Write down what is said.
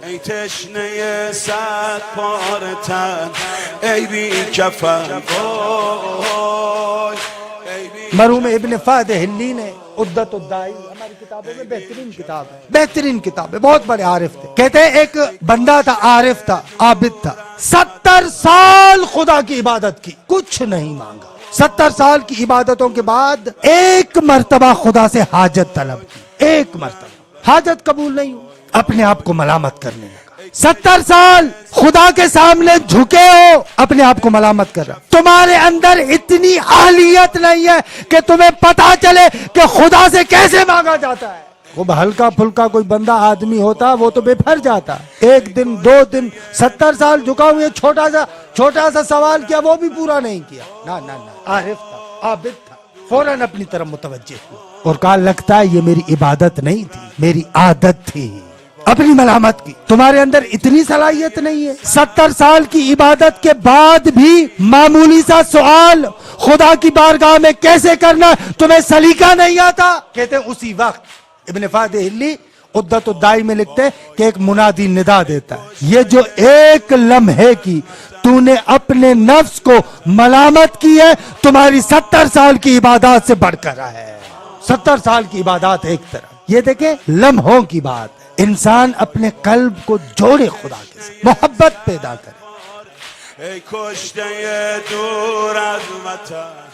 ای تشنه صد پاره تن ای بی کفن مرحوم ابن فہد ہلی نے عدت الدائی ہماری کتابوں میں بہترین کتاب ہے، بہترین کتاب ہے، بہت بڑے عارف تھے. کہتے ہیں ایک بندہ تھا، عارف تھا، عابد تھا، 70 سال خدا کی عبادت کی، کچھ نہیں مانگا. 70 سال کی عبادتوں کے بعد ایک مرتبہ خدا سے حاجت طلب کی، ایک مرتبہ حاجت قبول نہیں ہوئی، اپنے آپ کو ملامت کرنے لگا. 70 سال خدا کے سامنے جھکے ہو، اپنے آپ کو ملامت کر رہا. تمہارے اندر اتنی اہلیت نہیں ہے کہ تمہیں پتا چلے کہ خدا سے کیسے مانگا جاتا ہے. وہ ہلکا پھلکا کوئی بندہ آدمی ہوتا وہ تو بے پھر جاتا. ایک دن 2 دن 70 سال جھکا ہوئے چھوٹا سا سوال کیا وہ بھی پورا نہیں کیا. نہ عارف تھا، عابد تھا، فوراً اپنی طرف متوجہ ہوا اور کہا لگتا ہے یہ میری عبادت نہیں تھی، میری عادت تھی. اپنی ملامت کی. تمہارے اندر اتنی صلاحیت نہیں ہے. 70 سال کی عبادت کے بعد بھی معمولی سا سوال خدا کی بارگاہ میں کیسے کرنا تمہیں سلیقہ نہیں آتا. کہتے ہیں اسی وقت ابن فہد ہلی عدت الدائی میں لکھتے ہیں کہ ایک منادی ندا دیتا ہے، یہ جو ایک لمحے کی تو نے اپنے نفس کو ملامت کی ہے تمہاری 70 سال کی عبادات سے بڑھ کر ہے. 70 سال کی عبادات ایک طرف. یہ دیکھیں لمحوں کی بات. انسان اپنے قلب کو جوڑے خدا کے ساتھ، محبت پیدا کرے. ای کشته دور از وطن